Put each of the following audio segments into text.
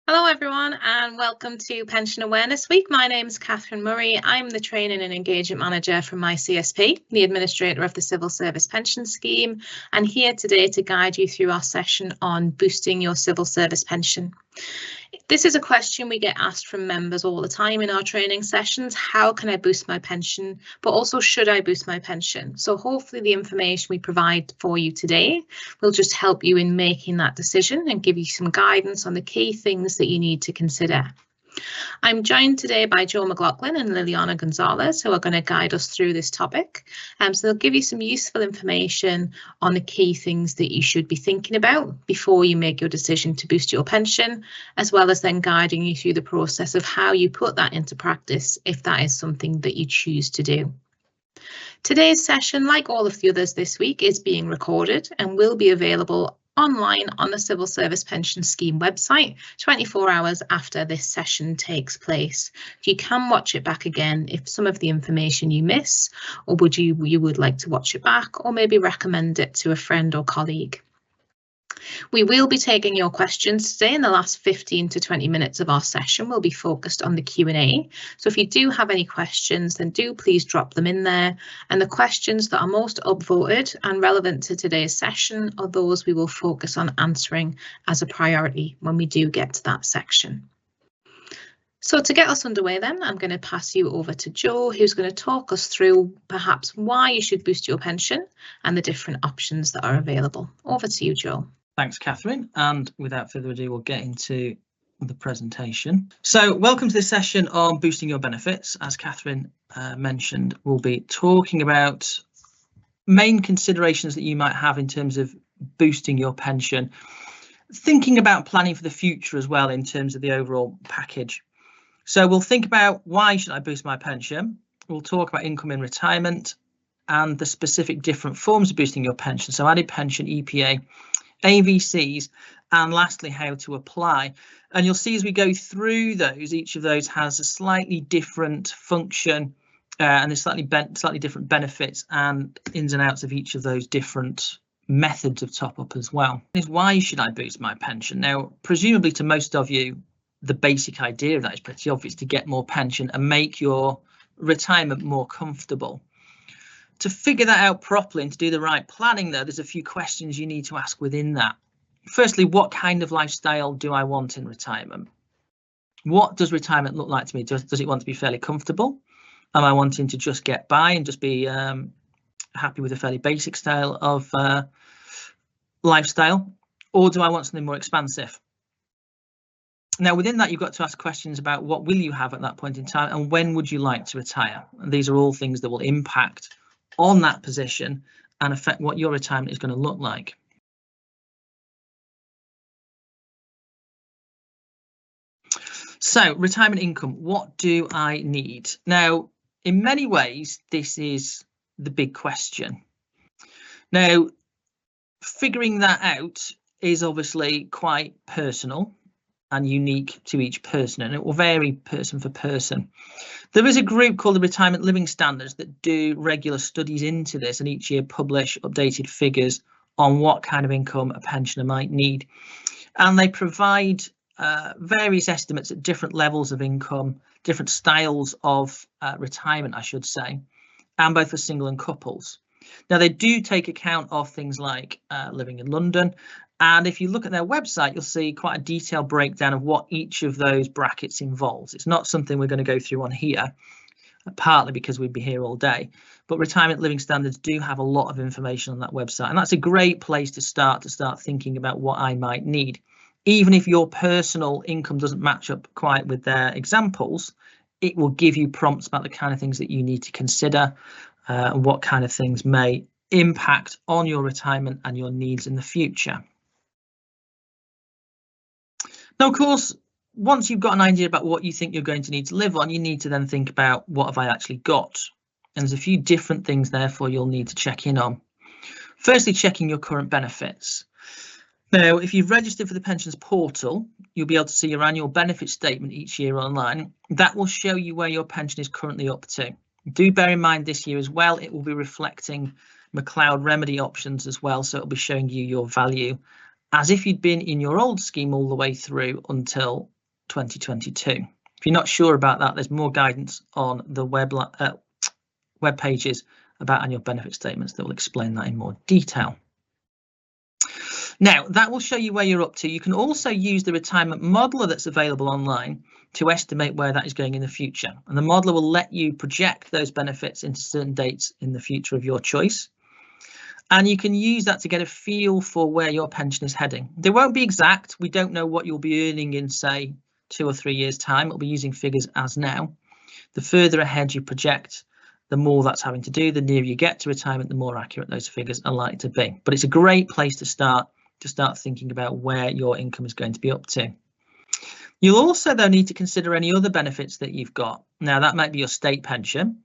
Hello everyone and welcome to Pension Awareness Week. My name is Catherine Murray. I'm the Training and Engagement Manager from my CSP, the Administrator of the Civil Service Pension Scheme, and here today to guide you through our session on boosting your civil service pension. This is a question we get asked from members all the time in our training sessions. How can I boost my pension? But also, should I boost my pension? So hopefully the information we provide for you today will just help you in making that decision and give you some guidance on the key things that you need to consider. I'm joined today by Joe McLaughlin and Liliana Gonzalez, who are going to guide us through this topic. So they'll give you some useful information on the key things that you should be thinking about before you make your decision to boost your pension, as well as then guiding you through the process of how you put that into practice if that is something that you choose to do. Today's session, like all of the others this week, is being recorded and will be available online on the Civil Service Pension Scheme website 24 hours after this session takes place. You can watch it back again if some of the information you miss, or you would like to watch it back, or maybe recommend it to a friend or colleague. We will be taking your questions today. In the last 15 to 20 minutes of our session will be focused on the Q&A. So if you do have any questions, then do please drop them in there. And the questions that are most upvoted and relevant to today's session are those we will focus on answering as a priority when we do get to that section. So to get us underway then, I'm going to pass you over to Joe, who's going to talk us through perhaps why you should boost your pension and the different options that are available. Over to you, Joe. Thanks, Catherine. And without further ado, we'll get into the presentation. So welcome to this session on boosting your benefits. As Catherine mentioned, we'll be talking about main considerations that you might have in terms of boosting your pension, thinking about planning for the future as well in terms of the overall package. So we'll think about why should I boost my pension? We'll talk about income in retirement and the specific different forms of boosting your pension. So added pension, EPA, AVCs, and lastly, how to apply. And you'll see as we go through those, each of those has a slightly different function and there's slightly different benefits and ins and outs of each of those different methods of top up as well. Why should I boost my pension? Now, presumably to most of you, the basic idea of that is pretty obvious: to get more pension and make your retirement more comfortable. To figure that out properly and to do the right planning, though, there's a few questions you need to ask within that. Firstly, what kind of lifestyle do I want in retirement? What does retirement look like to me? Does it want to be fairly comfortable? Am I wanting to just get by and just be happy with a fairly basic style of lifestyle? Or do I want something more expansive? Now, within that, you've got to ask questions about what will you have at that point in time and when would you like to retire? And these are all things that will impact on that position and affect what your retirement is going to look like. So retirement income, what do I need? Now, in many ways, this is the big question. Now, figuring that out is obviously quite personal and unique to each person, and it will vary person for person. There is a group called the Retirement Living Standards that do regular studies into this and each year publish updated figures on what kind of income a pensioner might need. And they provide various estimates at different levels of income, different styles of retirement, I should say, and both for single and couples. Now, they do take account of things like living in London. And if you look at their website, you'll see quite a detailed breakdown of what each of those brackets involves. It's not something we're going to go through on here, partly because we'd be here all day. But Retirement Living Standards do have a lot of information on that website. And that's a great place to start thinking about what I might need. Even if your personal income doesn't match up quite with their examples, it will give you prompts about the kind of things that you need to consider and what kind of things may impact on your retirement and your needs in the future. Now, of course, once you've got an idea about what you think you're going to need to live on, you need to then think about what have I actually got? And there's a few different things, therefore, you'll need to check in on. Firstly, checking your current benefits. Now, if you've registered for the pensions portal, you'll be able to see your annual benefit statement each year online. That will show you where your pension is currently up to. Do bear in mind this year as well, it will be reflecting McLeod remedy options as well, so it'll be showing you your value as if you'd been in your old scheme all the way through until 2022. If you're not sure about that, there's more guidance on the web pages about annual benefit statements that will explain that in more detail. Now, that will show you where you're up to. You can also use the retirement modeler that's available online to estimate where that is going in the future. And the modeler will let you project those benefits into certain dates in the future of your choice. And you can use that to get a feel for where your pension is heading. They won't be exact. We don't know what you'll be earning in, say, 2 or 3 years' time. It'll be using figures as now. The further ahead you project, the more that's having to do. The nearer you get to retirement, the more accurate those figures are likely to be. But it's a great place to start thinking about where your income is going to be up to. You'll also, though, need to consider any other benefits that you've got. Now, that might be your state pension.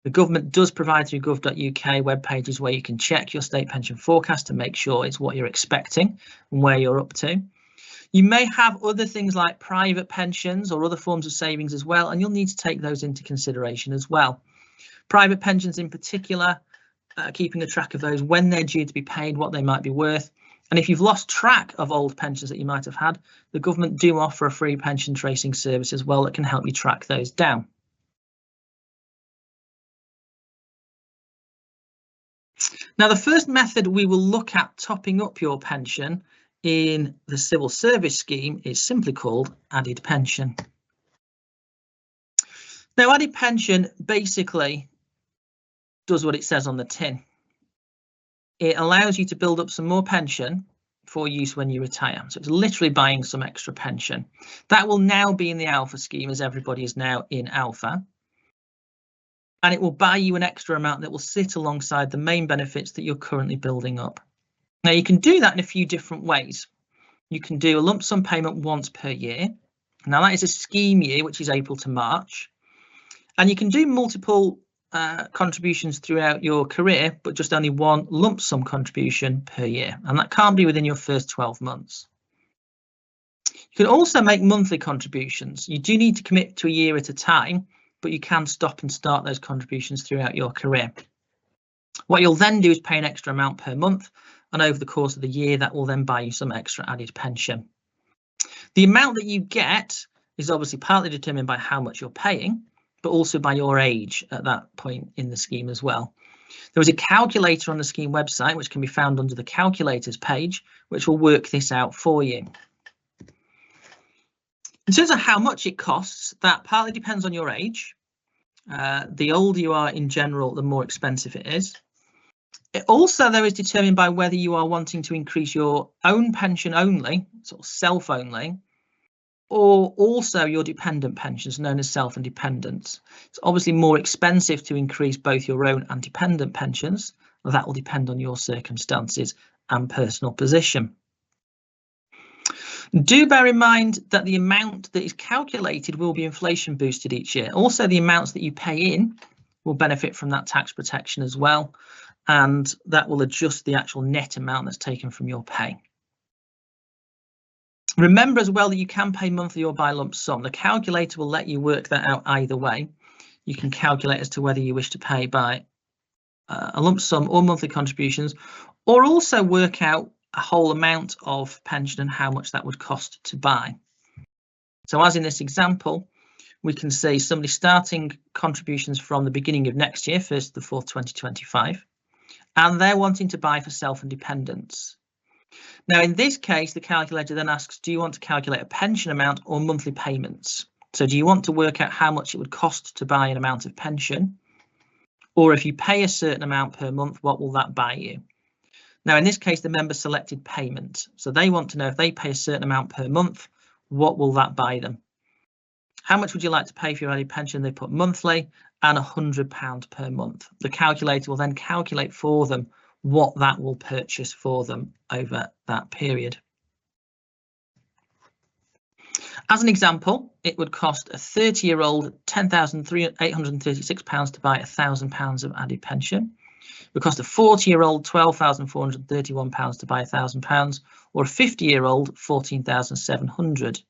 The government does provide through gov.uk web pages where you can check your state pension forecast to make sure it's what you're expecting and where you're up to. You may have other things like private pensions or other forms of savings as well, and you'll need to take those into consideration as well. Private pensions in particular, keeping a track of those, when they're due to be paid, what they might be worth. And if you've lost track of old pensions that you might have had, the government do offer a free pension tracing service as well that can help you track those down. Now, the first method we will look at topping up your pension in the civil service scheme is simply called added pension. Now, added pension basically does what it says on the tin. It allows you to build up some more pension for use when you retire. So it's literally buying some extra pension. That will now be in the Alpha scheme, as everybody is now in Alpha. And it will buy you an extra amount that will sit alongside the main benefits that you're currently building up. Now, you can do that in a few different ways. You can do a lump sum payment once per year. Now, that is a scheme year, which is April to March. And you can do multiple contributions throughout your career, but just only one lump sum contribution per year. And that can't be within your first 12 months. You can also make monthly contributions. You do need to commit to a year at a time, but you can stop and start those contributions throughout your career. What you'll then do is pay an extra amount per month, and over the course of the year, that will then buy you some extra added pension. The amount that you get is obviously partly determined by how much you're paying, but also by your age at that point in the scheme as well. There is a calculator on the scheme website, which can be found under the calculators page, which will work this out for you. In terms of how much it costs, that partly depends on your age. The older you are in general, the more expensive it is. It also, though, is determined by whether you are wanting to increase your own pension only, sort of self only, or also your dependent pensions, known as self and dependents. It's obviously more expensive to increase both your own and dependent pensions. That will depend on your circumstances and personal position. Do bear in mind that the amount that is calculated will be inflation boosted each year. Also, the amounts that you pay in will benefit from that tax protection as well, and that will adjust the actual net amount that's taken from your pay. Remember as well that you can pay monthly or by lump sum. The calculator will let you work that out either way. You can calculate as to whether you wish to pay by a lump sum or monthly contributions, or also work out a whole amount of pension and how much that would cost to buy. So as in this example, we can see somebody starting contributions from the beginning of next year, 1st to the 4th, 2025, and they're wanting to buy for self and dependents. Now, in this case, the calculator then asks, do you want to calculate a pension amount or monthly payments? So do you want to work out how much it would cost to buy an amount of pension? Or if you pay a certain amount per month, what will that buy you? Now, in this case, the member selected payment. So they want to know if they pay a certain amount per month, what will that buy them? How much would you like to pay for your added pension? They put monthly and £100 per month. The calculator will then calculate for them what that will purchase for them over that period. As an example, it would cost a 30-year-old £10,836 to buy £1,000 of added pension. It would cost a 40-year-old £12,431 to buy £1,000, or a 50-year-old £14,700.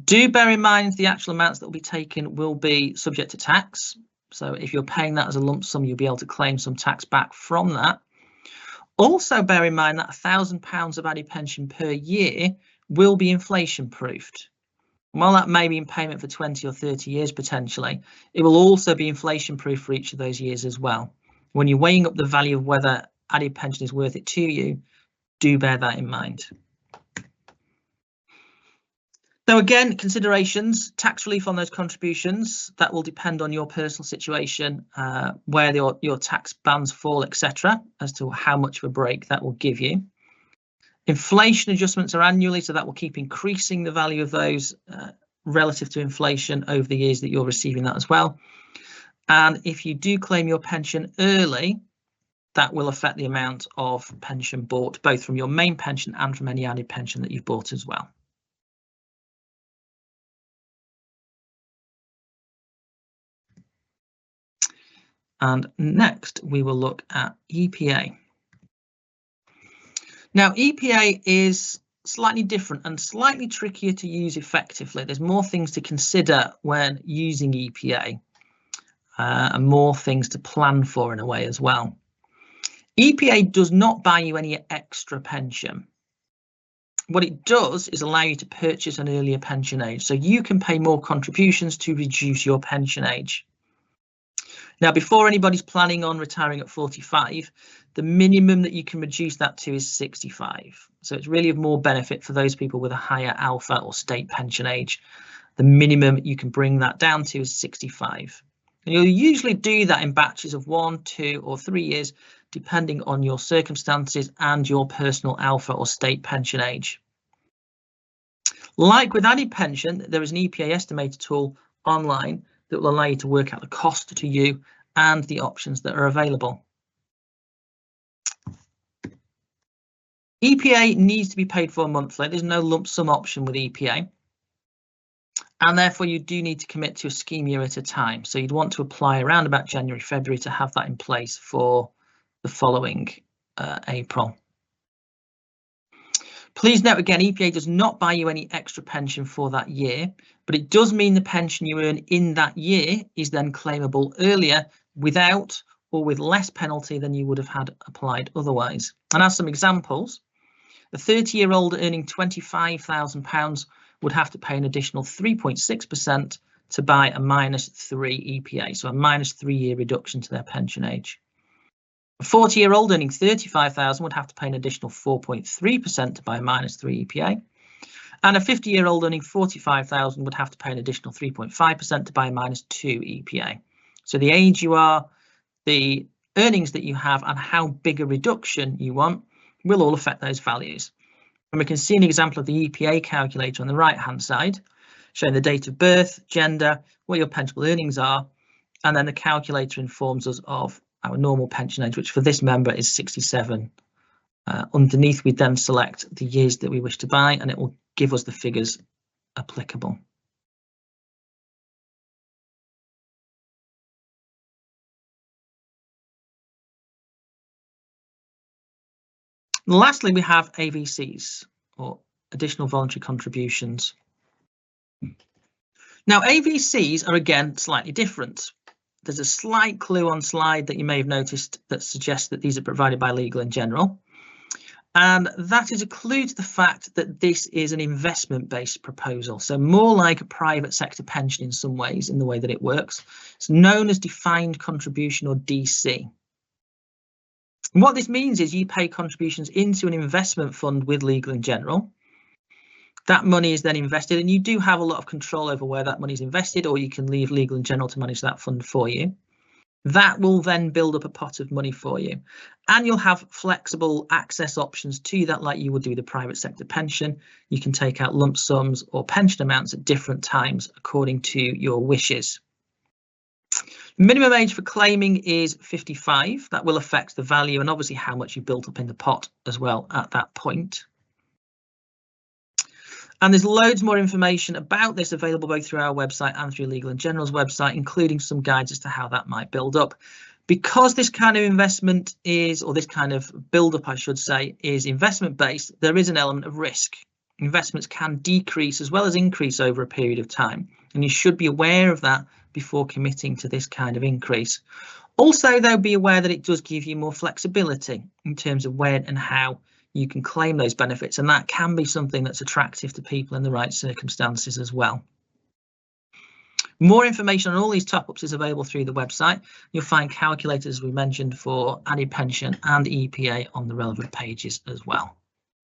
Do bear in mind the actual amounts that will be taken will be subject to tax. So if you're paying that as a lump sum, you'll be able to claim some tax back from that. Also bear in mind that £1,000 of added pension per year will be inflation proofed. While that may be in payment for 20 or 30 years potentially, it will also be inflation proof for each of those years as well. When you're weighing up the value of whether added pension is worth it to you, do bear that in mind. So again, considerations, tax relief on those contributions, that will depend on your personal situation, where your tax bands fall, etc., as to how much of a break that will give you. Inflation adjustments are annually, so that will keep increasing the value of those relative to inflation over the years that you're receiving that as well. And if you do claim your pension early, that will affect the amount of pension bought, both from your main pension and from any added pension that you've bought as well. And next, we will look at EPA. Now, EPA is slightly different and slightly trickier to use effectively. There's more things to consider when using EPA and more things to plan for in a way as well. EPA does not buy you any extra pension. What it does is allow you to purchase an earlier pension age, so you can pay more contributions to reduce your pension age. Now, before anybody's planning on retiring at 45, the minimum that you can reduce that to is 65. So it's really of more benefit for those people with a higher alpha or state pension age. The minimum you can bring that down to is 65. And you'll usually do that in batches of 1, 2 or 3 years, depending on your circumstances and your personal alpha or state pension age. Like with added pension, there is an EPA estimator tool online that will allow you to work out the cost to you and the options that are available. EPA needs to be paid for monthly. There's no lump sum option with EPA. And therefore you do need to commit to a scheme year at a time. So you'd want to apply around about January, February to have that in place for the following April. Please note again, EPA does not buy you any extra pension for that year, but it does mean the pension you earn in that year is then claimable earlier without or with less penalty than you would have had applied otherwise. And as some examples, a 30-year-old earning £25,000 would have to pay an additional 3.6% to buy a -3 EPA, so a -3-year reduction to their pension age. A 40-year-old earning £35,000 would have to pay an additional 4.3% to buy a -3 EPA. And a 50-year-old earning £45,000 would have to pay an additional 3.5% to buy a -2 EPA. So the age you are, the earnings that you have, and how big a reduction you want will all affect those values. And we can see an example of the EPA calculator on the right-hand side, showing the date of birth, gender, what your pensionable earnings are, and then the calculator informs us of our normal pension age, which for this member is 67. Underneath, we then select the years that we wish to buy, and it will give us the figures applicable. Lastly, we have AVCs, or additional voluntary contributions. Now, AVCs are again slightly different. There's a slight clue on slide that you may have noticed that suggests that these are provided by Legal & General. And that is a clue to the fact that this is an investment-based proposal, so more like a private sector pension in some ways in the way that it works. It's known as defined contribution, or DC. And what this means is you pay contributions into an investment fund with Legal & General. That money is then invested, and you do have a lot of control over where that money is invested, or you can leave Legal & General to manage that fund for you. That will then build up a pot of money for you, and you'll have flexible access options to that, like you would do with a private sector pension. You can take out lump sums or pension amounts at different times according to your wishes. Minimum age for claiming is 55. That will affect the value and obviously how much you built up in the pot as well at that point. And there's loads more information about this available both through our website and through Legal & General's website, including some guides as to how that might build up. Because this kind of investment is, or this kind of build up, I should say, is investment based, there is an element of risk. Investments can decrease as well as increase over a period of time, and you should be aware of that before committing to this kind of increase. Also, though, be aware that it does give you more flexibility in terms of when and how you can claim those benefits, and that can be something that's attractive to people in the right circumstances as well. More information on all these top-ups is available through the website. You'll find calculators, as we mentioned, for added pension and EPA on the relevant pages as well.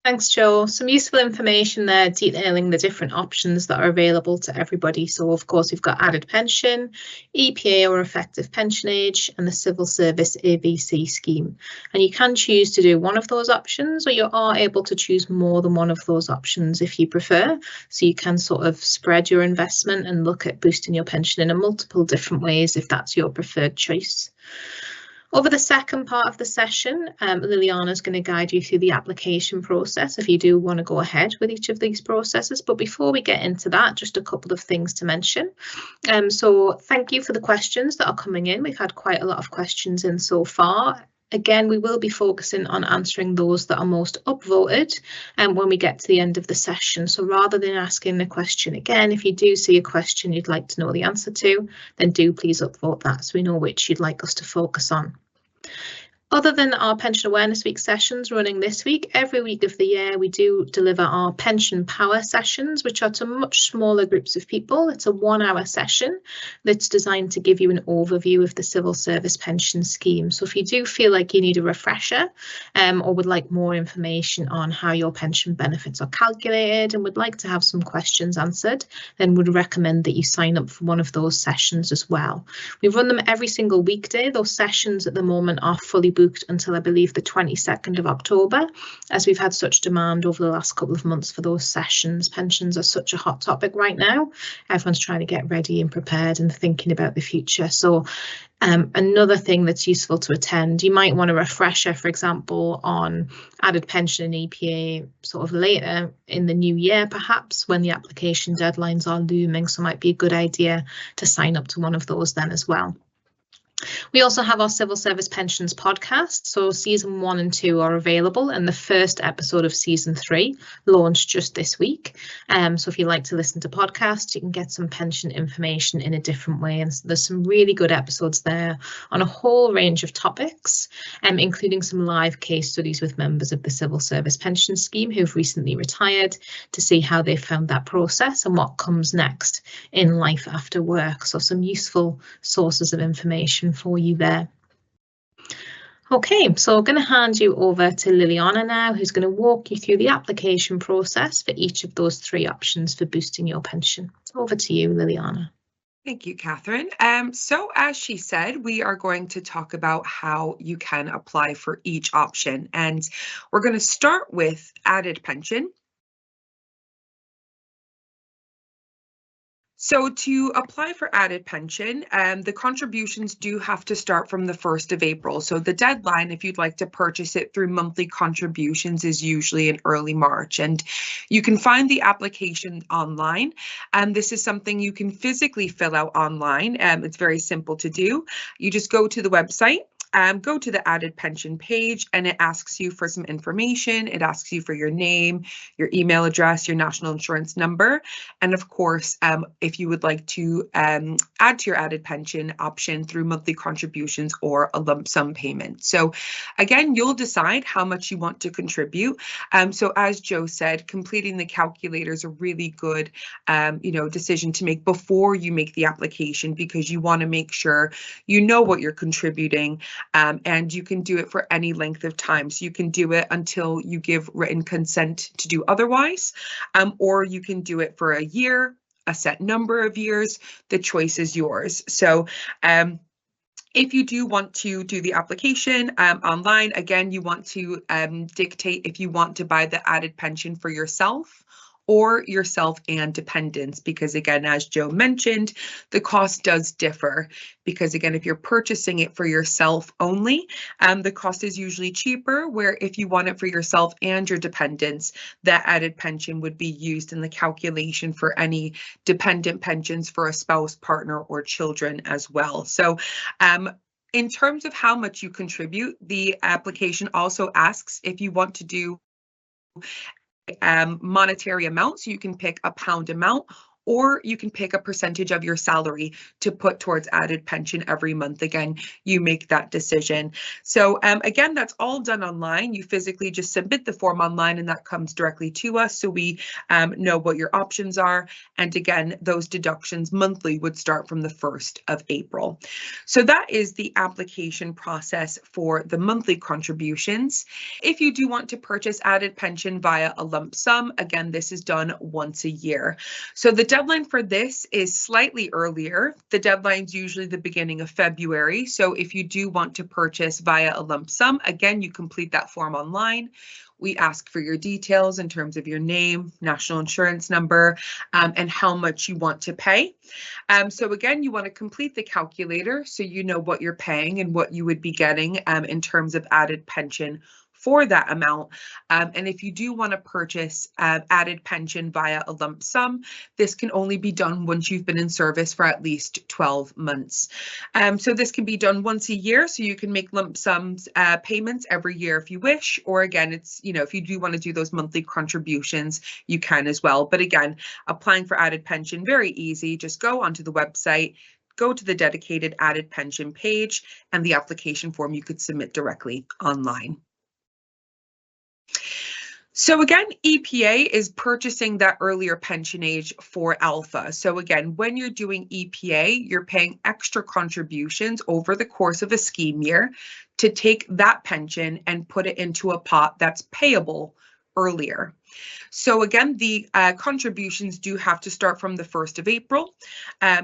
Thanks, Joe. Some useful information there detailing the different options that are available to everybody. So, of course, we've got added pension, EPA or effective pension age, and the civil service AVC scheme. And you can choose to do one of those options, or you are able to choose more than one of those options if you prefer. So you can sort of spread your investment and look at boosting your pension in a multiple different ways if that's your preferred choice. Over the second part of the session, Liliana is going to guide you through the application process if you do want to go ahead with each of these processes. But before we get into that, just a couple of things to mention. So thank you for the questions that are coming in. We've had quite a lot of questions in so far. Again, we will be focusing on answering those that are most upvoted when we get to the end of the session. So rather than asking the question again, if you do see a question you'd like to know the answer to, then do please upvote that so we know which you'd like us to focus on. Other than our Pension Awareness Week sessions running this week, every week of the year we do deliver our Pension Power sessions, which are to much smaller groups of people. It's a 1-hour session that's designed to give you an overview of the civil service pension scheme. So if you do feel like you need a refresher or would like more information on how your pension benefits are calculated and would like to have some questions answered, then would recommend that you sign up for one of those sessions as well. We run them every single weekday. Those sessions at the moment are fully booked until I believe the 22nd of October, as we've had such demand over the last couple of months for those sessions. Pensions are such a hot topic right now. Everyone's trying to get ready and prepared and thinking about the future. So another thing that's useful to attend, you might want a refresher, for example, on added pension and EPA sort of later in the new year, perhaps when the application deadlines are looming. So it might be a good idea to sign up to one of those then as well. We also have our Civil Service Pensions podcast. So season 1 and 2 are available, and the first episode of season 3 launched just this week. So if you like to listen to podcasts, you can get some pension information in a different way. And so there's some really good episodes there on a whole range of topics, including some live case studies with members of the Civil Service Pension Scheme who've recently retired to see how they found that process and what comes next in life after work. So some useful sources of information for you there. Okay, so I'm going to hand you over to Liliana now, who's going to walk you through the application process for each of those 3 options for boosting your pension. Over to you, Liliana. Thank you, Catherine. So as she said, we are going to talk about how you can apply for each option, and we're going to start with added pension. So to apply for added pension, the contributions do have to start from the 1st of April. So the deadline, if you'd like to purchase it through monthly contributions, is usually in early March. And you can find the application online. And this is something you can physically fill out online. It's very simple to do. You just go to the website. Go to the added pension page, and it asks you for some information. It asks you for your name, your email address, your national insurance number, and of course, if you would like to add to your added pension option through monthly contributions or a lump sum payment. So again, you'll decide how much you want to contribute. So as Joe said, completing the calculator is a really good decision to make before you make the application, because you want to make sure you know what you're contributing. And you can do it for any length of time. So you can do it until you give written consent to do otherwise, or you can do it for a year, a set number of years. The choice is yours. So if you do want to do the application online, again, you want to dictate if you want to buy the added pension for yourself or yourself and dependents, because again, as Joe mentioned, the cost does differ, because again, if you're purchasing it for yourself only, the cost is usually cheaper, where if you want it for yourself and your dependents, that added pension would be used in the calculation for any dependent pensions for a spouse, partner, or children as well. So in terms of how much you contribute, the application also asks if you want to do monetary amount, so you can pick a pound amount, or you can pick a percentage of your salary to put towards added pension every month. Again, you make that decision. So again, that's all done online. You physically just submit the form online and that comes directly to us, so we know what your options are. And again, those deductions monthly would start from the 1st of April. So that is the application process for the monthly contributions. If you do want to purchase added pension via a lump sum, again, this is done once a year. So the deadline for this is slightly earlier. The deadline's usually the beginning of February. So if you do want to purchase via a lump sum, again, you complete that form online. We ask for your details in terms of your name, national insurance number, and how much you want to pay. So again, you want to complete the calculator so you know what you're paying and what you would be getting in terms of added pension for that amount. And if you do want to purchase added pension via a lump sum, this can only be done once you've been in service for at least 12 months. So this can be done once a year, so you can make lump sums payments every year if you wish, or again, it's, you know, if you do want to do those monthly contributions, you can as well. But again, applying for added pension, very easy. Just go onto the website, go to the dedicated added pension page, and the application form you could submit directly online. So again, EPA is purchasing that earlier pension age for Alpha. So again, when you're doing EPA, you're paying extra contributions over the course of a scheme year to take that pension and put it into a pot that's payable earlier. So again, the contributions do have to start from the 1st of April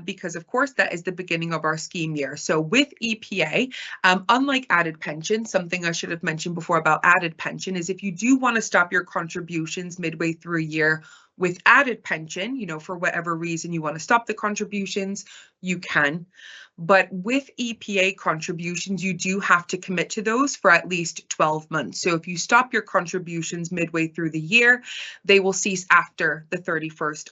because, of course, that is the beginning of our scheme year. So with EPA, unlike added pension, something I should have mentioned before about added pension is if you do want to stop your contributions midway through a year with added pension, you know, for whatever reason you want to stop the contributions, you can. But with EPA contributions, you do have to commit to those for at least 12 months. So if you stop your contributions midway through the year, they will cease after the 31st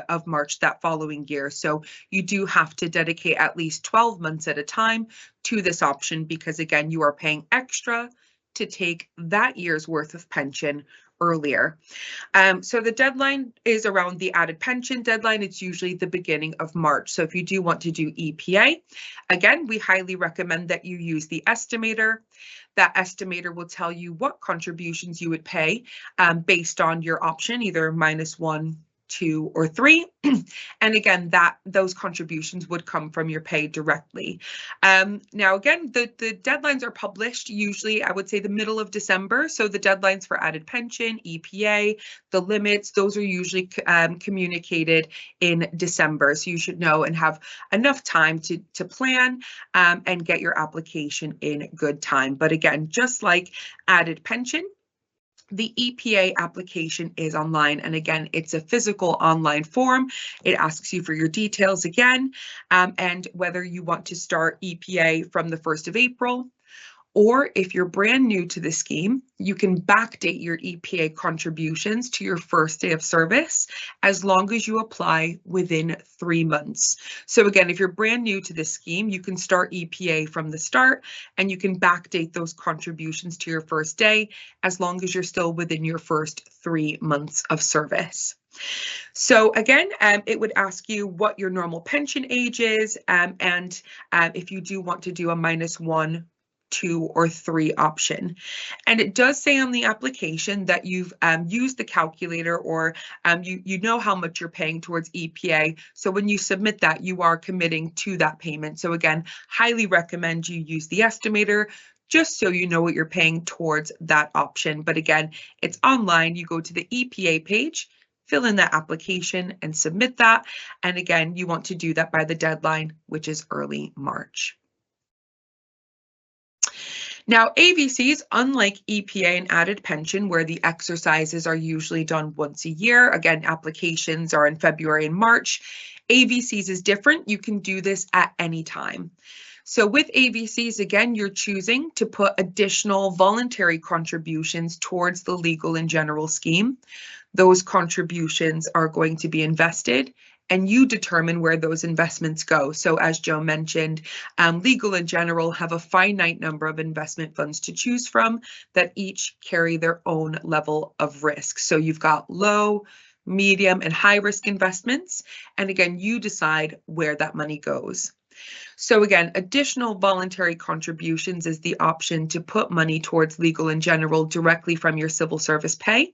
of March that following year. So you do have to dedicate at least 12 months at a time to this option because, again, you are paying extra to take that year's worth of pension earlier. So the deadline is around the added pension deadline. It's usually the beginning of March. So if you do want to do EPA, again, we highly recommend that you use the estimator. That estimator will tell you what contributions you would pay based on your option, either -1, 2, or 3. And again, those contributions would come from your pay directly. Now, again, the deadlines are published usually, I would say, the middle of December. So the deadlines for added pension, EPA, the limits, those are usually communicated in December. So you should know and have enough time to plan and get your application in good time. But again, just like added pension, the EPA application is online, and again, it's a physical online form. It asks you for your details again, and whether you want to start EPA from the 1st of April, or if you're brand new to the scheme, you can backdate your EPA contributions to your first day of service as long as you apply within 3 months. So again, if you're brand new to this scheme, you can start EPA from the start and you can backdate those contributions to your first day as long as you're still within your first 3 months of service. So again, it would ask you what your normal pension age is, and if you do want to do a -1, 2, or 3 option. And it does say on the application that you've used the calculator, or you know how much you're paying towards EPA. So when you submit that, you are committing to that payment. So again, highly recommend you use the estimator just so you know what you're paying towards that option. But again, it's online. You go to the EPA page, fill in that application and submit that. And again, you want to do that by the deadline, which is early March. Now, AVCs, unlike EPA and added pension, where the exercises are usually done once a year, again, applications are in February and March, AVCs is different. You can do this at any time. So with AVCs, again, you're choosing to put additional voluntary contributions towards the legal and general scheme. Those contributions are going to be invested, and you determine where those investments go. So as Joe mentioned, legal and general have a finite number of investment funds to choose from that each carry their own level of risk. So you've got low, medium, and high risk investments. And again, you decide where that money goes. So again, additional voluntary contributions is the option to put money towards legal and general directly from your civil service pay.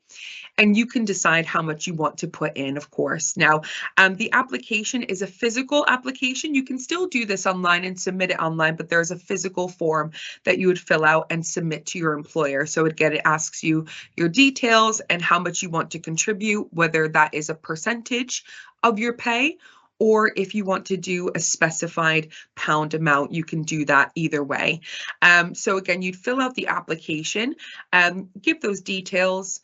And you can decide how much you want to put in, of course. Now, the application is a physical application. You can still do this online and submit it online, but there's a physical form that you would fill out and submit to your employer. So again, it asks you your details and how much you want to contribute, whether that is a percentage of your pay, or if you want to do a specified pound amount, you can do that either way. So again, you'd fill out the application, give those details,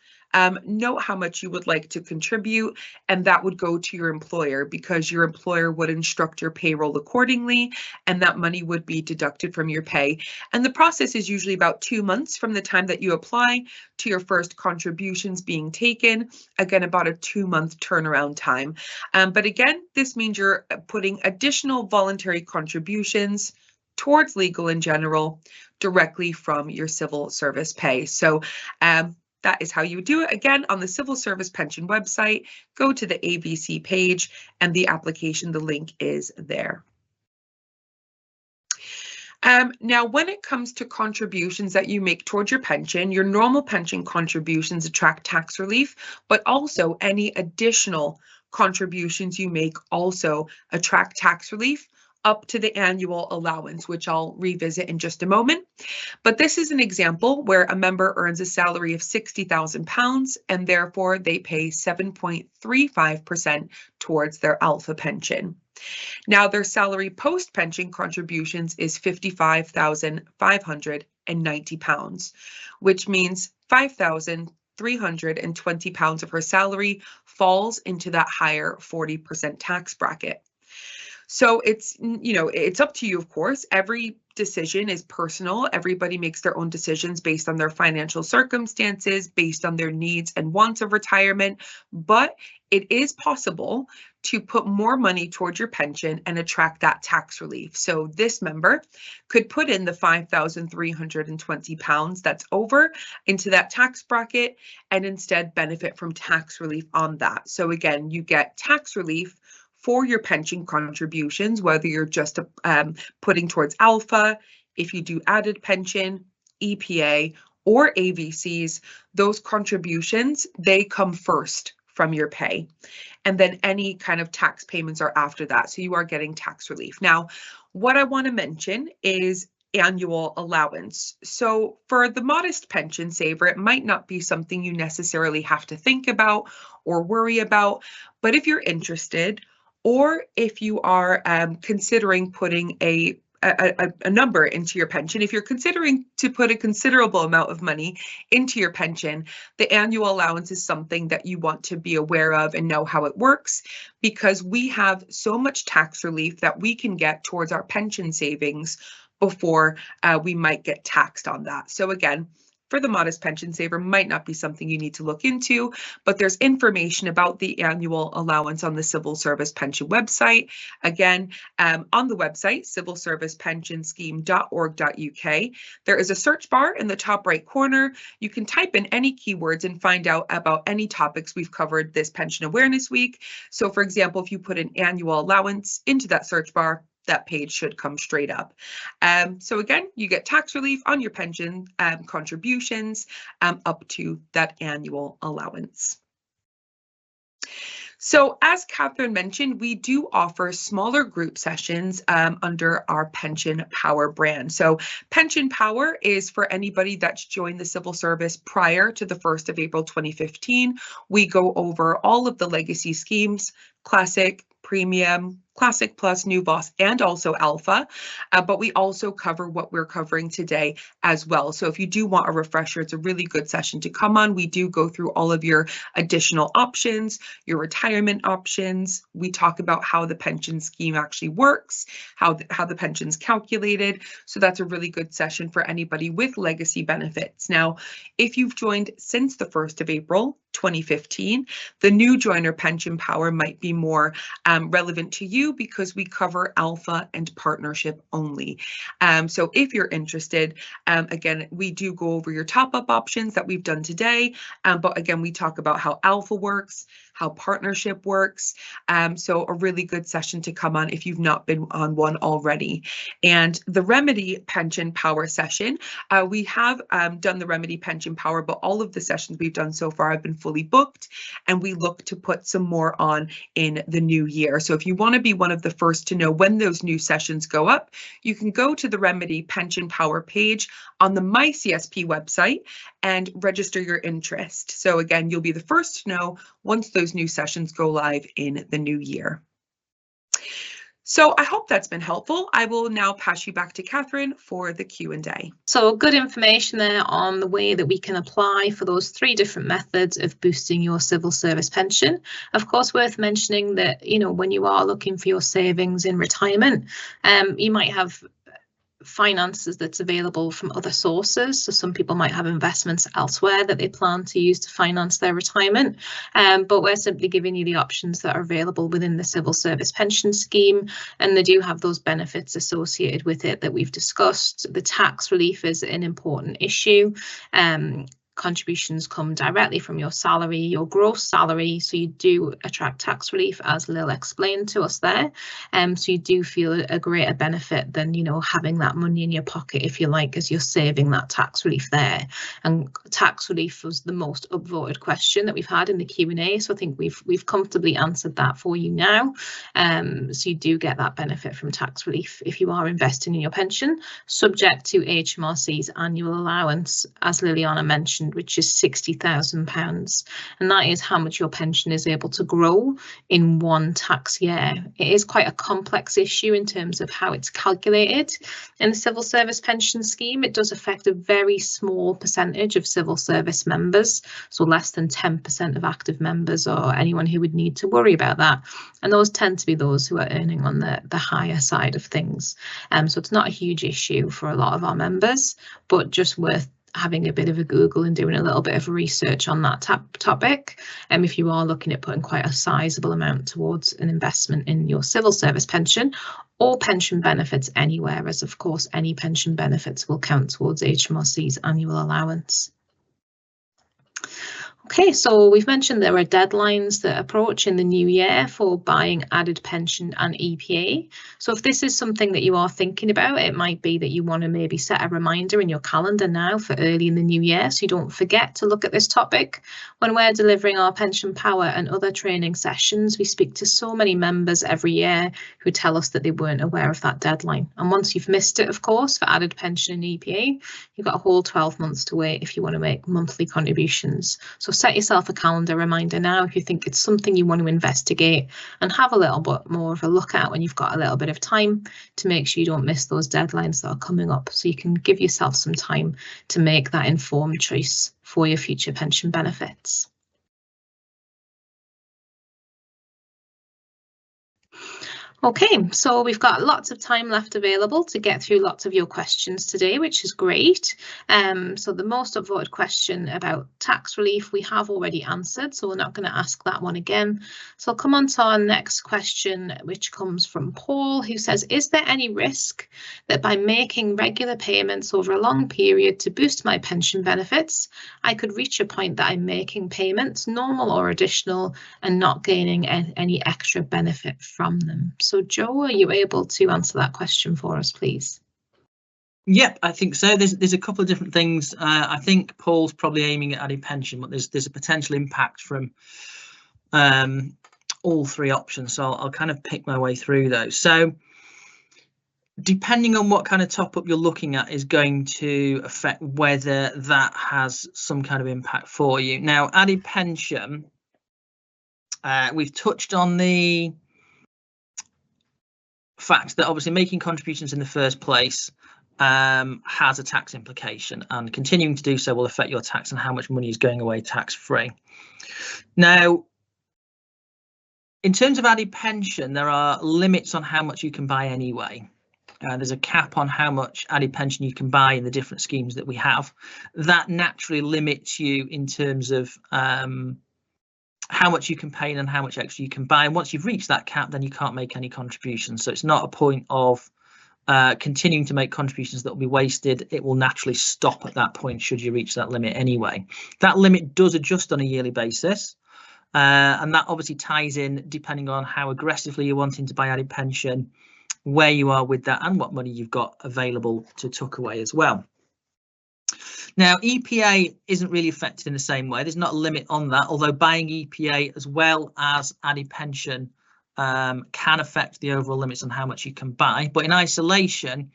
note how much you would like to contribute, and that would go to your employer because your employer would instruct your payroll accordingly, and that money would be deducted from your pay. And the process is usually about 2 months from the time that you apply to your first contributions being taken. Again, about a 2-month turnaround time. But again, this means you're putting additional voluntary contributions towards legal and general directly from your civil service pay. So that is how you do it. Again, on the Civil Service Pension website, go to the AVC page and the application, the link is there. Now, when it comes to contributions that you make towards your pension, your normal pension contributions attract tax relief, but also any additional contributions you make also attract tax relief up to the annual allowance, which I'll revisit in just a moment. But this is an example where a member earns a salary of £60,000 and therefore they pay 7.35% towards their alpha pension. Now their salary post-pension contributions is £55,590, which means £5,320 of her salary falls into that higher 40% tax bracket. So it's, it's up to you, of course. Every decision is personal. Everybody makes their own decisions based on their financial circumstances, based on their needs and wants of retirement. But it is possible to put more money towards your pension and attract that tax relief. So this member could put in the £5,320 that's over into that tax bracket and instead benefit from tax relief on that. So again, you get tax relief for your pension contributions, whether you're just putting towards alpha, if you do added pension, EPA, or AVCs, those contributions, they come first from your pay. And then any kind of tax payments are after that. So you are getting tax relief. Now, what I want to mention is annual allowance. So for the modest pension saver, it might not be something you necessarily have to think about or worry about, but if you're interested, or if you are considering putting a number into your pension, if you're considering to put a considerable amount of money into your pension, the annual allowance is something that you want to be aware of and know how it works, because we have so much tax relief that we can get towards our pension savings before we might get taxed on that. So again, for the modest pension saver, might not be something you need to look into, but there's information about the annual allowance on the Civil Service Pension website. Again, on the website, civilservicepensionscheme.org.uk, there is a search bar in the top right corner. You can type in any keywords and find out about any topics we've covered this Pension Awareness Week. So for example, if you put an annual allowance into that search bar, that page should come straight up. So again, you get tax relief on your pension contributions up to that annual allowance. So as Catherine mentioned, we do offer smaller group sessions under our Pension Power brand. So Pension Power is for anybody that's joined the civil service prior to the 1st of April 2015. We go over all of the legacy schemes, Classic, Premium, Classic Plus, New Boss, and also Alpha, but we also cover what we're covering today as well. So if you do want a refresher, it's a really good session to come on. We do go through all of your additional options, your retirement options. We talk about how the pension scheme actually works, how the pension's calculated. So that's a really good session for anybody with legacy benefits. Now, if you've joined since the 1st of April 2015, the new joiner Pension Power might be more relevant to you, you because we cover alpha and partnership only. So if you're interested, again, we do go over your top-up options that we've done today, but again, we talk about how alpha works, how partnership works. So a really good session to come on if you've not been on one already. And the Remedy Pension Power session, we have done the Remedy Pension Power, but all of the sessions we've done so far have been fully booked, and we look to put some more on in the new year. So if you want to be one of the first to know when those new sessions go up, you can go to the Remedy Pension Power page on the My CSP website and register your interest. So again, you'll be the first to know once those new sessions go live in the new year. So I hope that's been helpful. I will now pass you back to Catherine for the Q&A. So good information there on the way that we can apply for those 3 different methods of boosting your civil service pension. Of course, worth mentioning that, you know, when you are looking for your savings in retirement, you might have finances that's available from other sources. So some people might have investments elsewhere that they plan to use to finance their retirement. But we're simply giving you the options that are available within the civil service pension scheme, and they do have those benefits associated with it that we've discussed. The tax relief is an important issue. Contributions come directly from your salary, your gross salary, so you do attract tax relief, as Lil explained to us there. So you do feel a greater benefit than, you know, having that money in your pocket, if you like, as you're saving that tax relief there. And tax relief was the most upvoted question that we've had in the Q&A, so I think we've comfortably answered that for you now. So you do get that benefit from tax relief if you are investing in your pension, subject to HMRC's annual allowance, as Liliana mentioned, which is £60,000, and that is how much your pension is able to grow in one tax year. It is quite a complex issue in terms of how it's calculated. In the civil service pension scheme, it does affect a very small percentage of civil service members, so less than 10% of active members or anyone who would need to worry about that, and those tend to be those who are earning on the higher side of things. So it's not a huge issue for a lot of our members, but just worth having a bit of a Google and doing a little bit of research on that topic. If you are looking at putting quite a sizable amount towards an investment in your civil service pension or pension benefits anywhere, as of course any pension benefits will count towards HMRC's annual allowance. Okay, so we've mentioned there are deadlines that approach in the new year for buying added pension and EPA. So if this is something that you are thinking about, it might be that you want to maybe set a reminder in your calendar now for early in the new year, so you don't forget to look at this topic. When we're delivering our pension power and other training sessions, we speak to so many members every year who tell us that they weren't aware of that deadline. And once you've missed it, of course, for added pension and EPA, you've got a whole 12 months to wait if you want to make monthly contributions. So set yourself a calendar reminder now if you think it's something you want to investigate, and have a little bit more of a look at when you've got a little bit of time to make sure you don't miss those deadlines that are coming up, so you can give yourself some time to make that informed choice for your future pension benefits. Okay, so we've got lots of time left available to get through lots of your questions today, which is great. So the most upvoted question about tax relief we have already answered, so we're not going to ask that one again. So I'll come on to our next question, which comes from Paul, who says, is there any risk that by making regular payments over a long period to boost my pension benefits, I could reach a point that I'm making payments, normal or additional, and not gaining any extra benefit from them? So Joe, are you able to answer that question for us, please? Yep, I think so. There's a couple of different things. I think Paul's probably aiming at added pension, but there's a potential impact from all 3 options. So I'll kind of pick my way through those. So depending on what kind of top up you're looking at is going to affect whether that has some kind of impact for you. Now, added pension, we've touched on the fact that obviously making contributions in the first place has a tax implication, and continuing to do so will affect your tax and how much money is going away tax free. Now, in terms of added pension, there are limits on how much you can buy anyway. There's a cap on how much added pension you can buy in the different schemes that we have. That naturally limits you in terms of how much you can pay and how much extra you can buy. And once you've reached that cap, then you can't make any contributions. So it's not a point of continuing to make contributions that will be wasted. It will naturally stop at that point should you reach that limit anyway. That limit does adjust on a yearly basis, and that obviously ties in depending on how aggressively you're wanting to buy added pension, where you are with that, and what money you've got available to tuck away as well. Now, EPA isn't really affected in the same way. There's not a limit on that, although buying EPA as well as added pension can affect the overall limits on how much you can buy. But in isolation,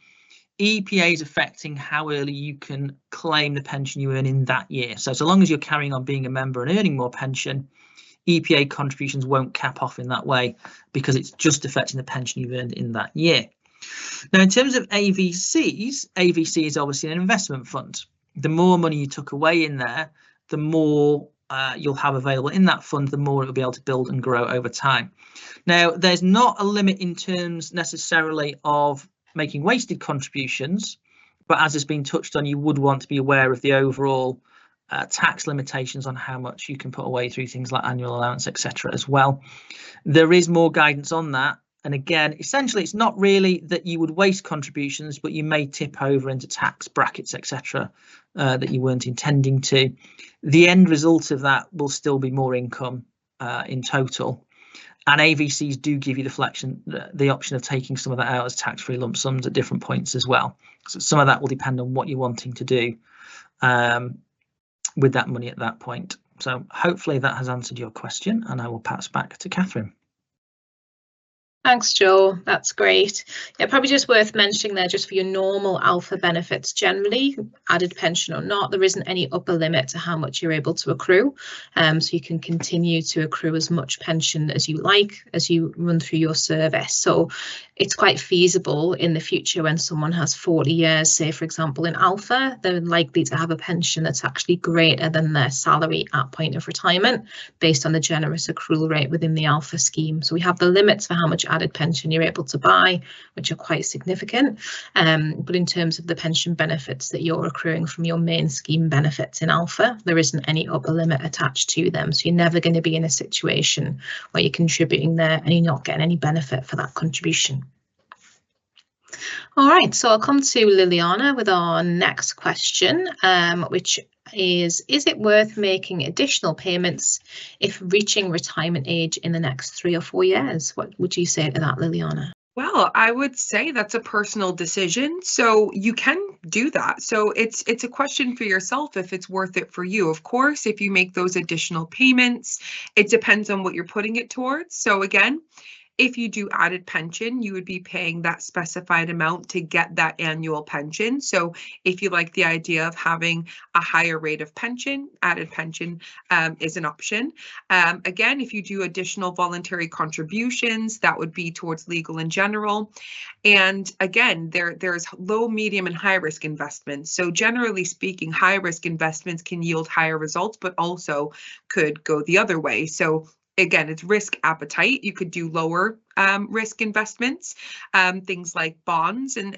EPA is affecting how early you can claim the pension you earn in that year. So long as you're carrying on being a member and earning more pension, EPA contributions won't cap off in that way because it's just affecting the pension you've earned in that year. Now, in terms of AVCs, AVC is obviously an investment fund. The more money you took away in there, the more you'll have available in that fund, the more it will be able to build and grow over time. Now, there's not a limit in terms necessarily of making wasted contributions, but as has been touched on, you would want to be aware of the overall tax limitations on how much you can put away through things like annual allowance, etc. as well. There is more guidance on that. And again, essentially, it's not really that you would waste contributions, but you may tip over into tax brackets, etc., that you weren't intending to. The end result of that will still be more income in total. And AVCs do give you the option of taking some of that out as tax-free lump sums at different points as well. So some of that will depend on what you're wanting to do with that money at that point. So hopefully that has answered your question, and I will pass back to Catherine. Thanks, Joe. That's great. Yeah, probably just worth mentioning there, just for your normal alpha benefits generally, added pension or not, there isn't any upper limit to how much you're able to accrue. So you can continue to accrue as much pension as you like as you run through your service. So it's quite feasible in the future when someone has 40 years, say, for example, in alpha, they're likely to have a pension that's actually greater than their salary at point of retirement based on the generous accrual rate within the alpha scheme. So we have the limits for how much added pension you're able to buy, which are quite significant. But in terms of the pension benefits that you're accruing from your main scheme benefits in alpha, there isn't any upper limit attached to them. So you're never going to be in a situation where you're contributing there and you're not getting any benefit for that contribution. All right, so I'll come to Liliana with our next question, which is it worth making additional payments if reaching retirement age in the next 3 or 4 years? What would you say to that, Liliana? Well, I would say that's a personal decision, so you can do that. So it's a question for yourself if it's worth it for you. Of course, if you make those additional payments, it depends on what you're putting it towards. So again, if you do added pension, you would be paying that specified amount to get that annual pension. So if you like the idea of having a higher rate of pension, added pension is an option. Again, if you do additional voluntary contributions, that would be towards legal and general. And again, there's low, medium, and high risk investments. So generally speaking, high risk investments can yield higher results, but also could go the other way. So again, it's risk appetite. You could do lower risk investments, things like bonds, and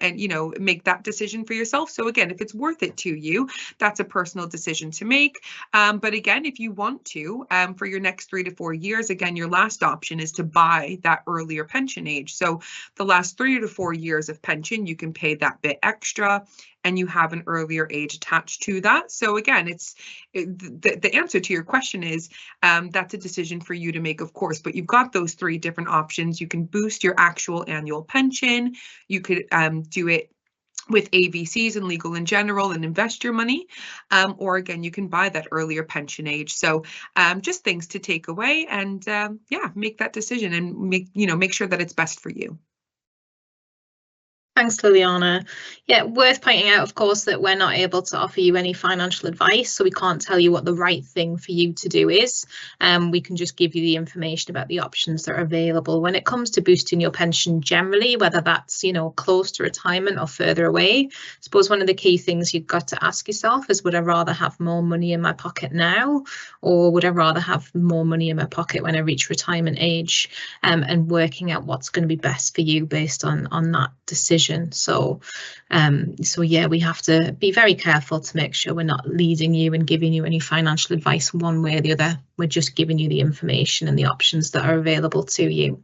make that decision for yourself. So again, if it's worth it to you, that's a personal decision to make. But again, if you want to, for your next 3 to 4 years, again, your last option is to buy that earlier pension age. So the last 3 to 4 years of pension, you can pay that bit extra, and you have an earlier age attached to that. So again, the answer to your question is that's a decision for you to make, of course, but you've got those 3 different options. You can boost your actual annual pension. You could do it with AVCs and legal in general and invest your money, or again, you can buy that earlier pension age. So just things to take away, and yeah, make that decision and make sure that it's best for you. Thanks, Liliana. Yeah, worth pointing out, of course, that we're not able to offer you any financial advice, so we can't tell you what the right thing for you to do is. We can just give you the information about the options that are available. When it comes to boosting your pension generally, whether that's, close to retirement or further away, I suppose one of the key things you've got to ask yourself is, would I rather have more money in my pocket now, or would I rather have more money in my pocket when I reach retirement age? And working out what's going to be best for you based on that decision decision. So yeah, we have to be very careful to make sure we're not leading you and giving you any financial advice one way or the other. We're just giving you the information and the options that are available to you.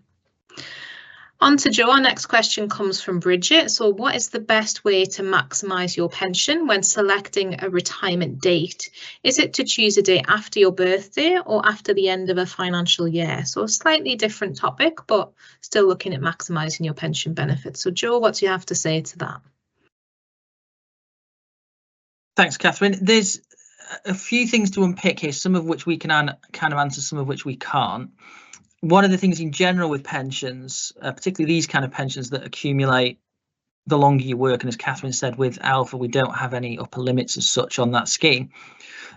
On to Joe. Our next question comes from Bridget. So what is the best way to maximise your pension when selecting a retirement date? Is it to choose a day after your birthday or after the end of a financial year? So a slightly different topic, but still looking at maximising your pension benefits. So Joe, what do you have to say to that? Thanks, Catherine. There's a few things to unpick here, some of which we can kind of answer, some of which we can't. One of the things in general with pensions, particularly these kind of pensions that accumulate the longer you work, and as Catherine said, with Alpha, we don't have any upper limits as such on that scheme.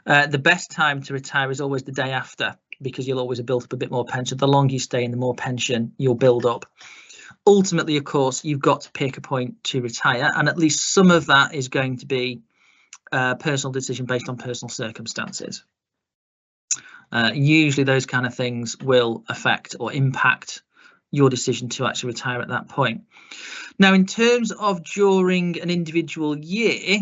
The best time to retire is always the day after, because you'll always have built up a bit more pension. The longer you stay in, the more pension you'll build up. Ultimately, of course, you've got to pick a point to retire, and at least some of that is going to be a personal decision based on personal circumstances. Usually those kind of things will affect or impact your decision to actually retire at that point. Now, in terms of during an individual year,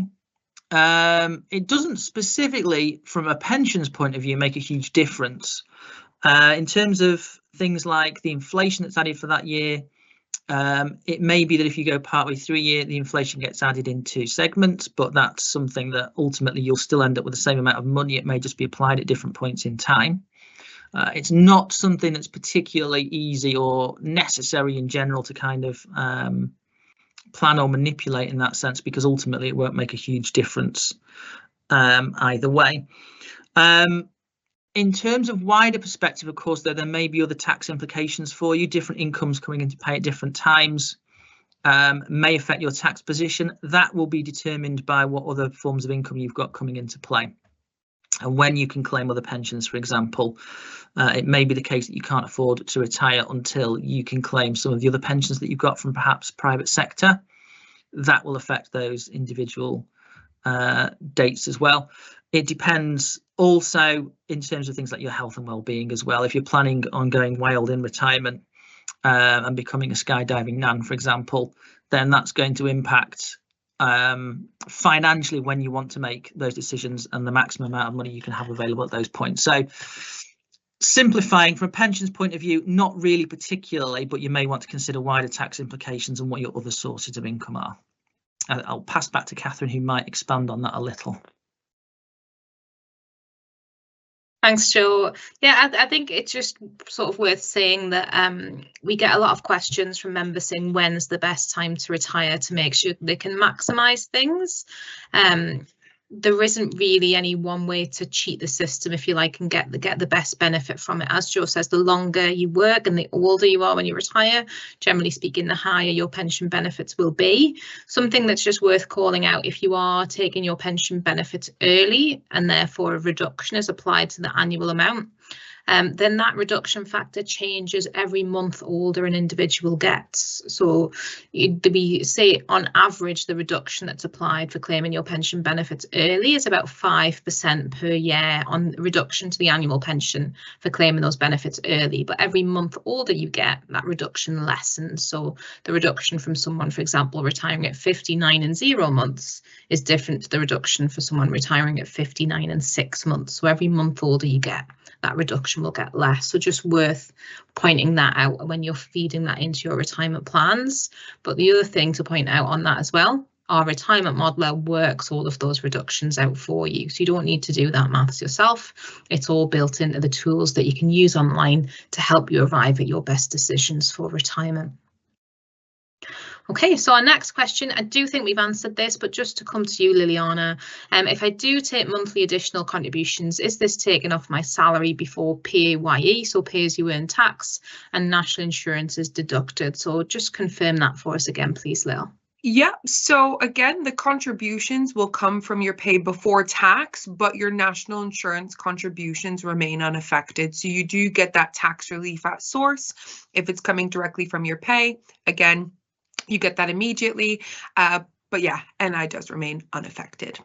it doesn't specifically, from a pensions point of view, make a huge difference. In terms of things like the inflation that's added for that year, it may be that if you go partway through a year, the inflation gets added into segments, but that's something that ultimately you'll still end up with the same amount of money. It may just be applied at different points in time. It's not something that's particularly easy or necessary in general to kind of plan or manipulate in that sense, because ultimately it won't make a huge difference either way. In terms of wider perspective, of course, there may be other tax implications for you. Different incomes coming into pay at different times may affect your tax position. That will be determined by what other forms of income you've got coming into play. And when you can claim other pensions, for example, it may be the case that you can't afford to retire until you can claim some of the other pensions that you've got from perhaps private sector. That will affect those individual dates as well. It depends also in terms of things like your health and well-being as well. If you're planning on going wild in retirement and becoming a skydiving nan, for example, then that's going to impact financially when you want to make those decisions and the maximum amount of money you can have available at those points. So simplifying from a pensions point of view, not really particularly, but you may want to consider wider tax implications and what your other sources of income are. I'll pass back to Catherine, who might expand on that a little. Thanks, Joe. Yeah, I think it's just sort of worth saying that we get a lot of questions from members saying when's the best time to retire to make sure they can maximise things. There isn't really any one way to cheat the system, if you like, and get the best benefit from it. As Joe says, the longer you work and the older you are when you retire, generally speaking, the higher your pension benefits will be. Something that's just worth calling out: if you are taking your pension benefits early and therefore a reduction is applied to the annual amount, then that reduction factor changes every month older an individual gets. So we say on average the reduction that's applied for claiming your pension benefits early is about 5% per year on reduction to the annual pension for claiming those benefits early. But every month older you get, that reduction lessens. So the reduction from someone, for example, retiring at 59 and 0 months is different to the reduction for someone retiring at 59 and 6 months. So every month older you get, that reduction will get less. So just worth pointing that out when you're feeding that into your retirement plans. But the other thing to point out on that as well, our retirement modeler works all of those reductions out for you. So you don't need to do that maths yourself. It's all built into the tools that you can use online to help you arrive at your best decisions for retirement. Okay, so our next question, I do think we've answered this, but just to come to you, Liliana, if I do take monthly additional contributions, is this taken off my salary before PAYE, so pay as you earn tax, and national insurance is deducted? So just confirm that for us again, please, Lil. Yeah, so again, the contributions will come from your pay before tax, but your national insurance contributions remain unaffected. So you do get that tax relief at source if it's coming directly from your pay. Again, you get that immediately, but yeah, NI does remain unaffected.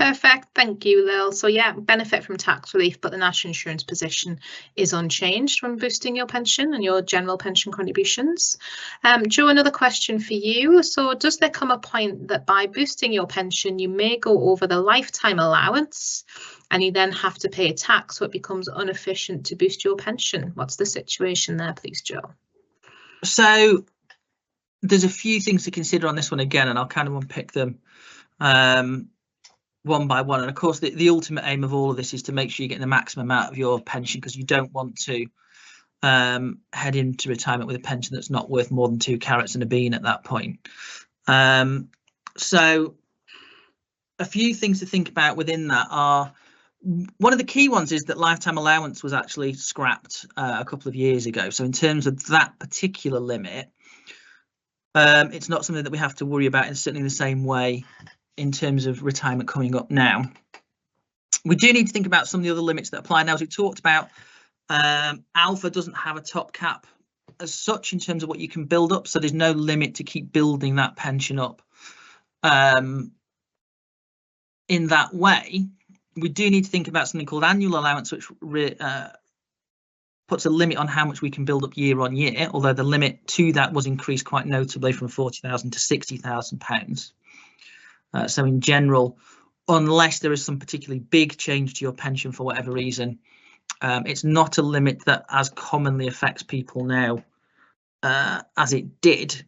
Perfect, thank you, Lil. So yeah, benefit from tax relief, but the national insurance position is unchanged when boosting your pension and your general pension contributions. Joe, another question for you. So does there come a point that by boosting your pension, you may go over the lifetime allowance and you then have to pay tax, so it becomes inefficient to boost your pension? What's the situation there, please, Joe? So there's a few things to consider on this one again, and I'll kind of unpick them one by one. And of course, the ultimate aim of all of this is to make sure you're getting the maximum out of your pension, because you don't want to head into retirement with a pension that's not worth more than 2 carrots and a bean at that point. So a few things to think about within that are, one of the key ones is that lifetime allowance was actually scrapped a couple of years ago. So in terms of that particular limit, it's not something that we have to worry about, and certainly in the same way in terms of retirement coming up now. We do need to think about some of the other limits that apply now. As we talked about, Alpha doesn't have a top cap as such in terms of what you can build up, so there's no limit to keep building that pension up in that way. We do need to think about something called annual allowance, which puts a limit on how much we can build up year on year, although the limit to that was increased quite notably from £40,000 to £60,000. So in general, unless there is some particularly big change to your pension for whatever reason, it's not a limit that as commonly affects people now as it did.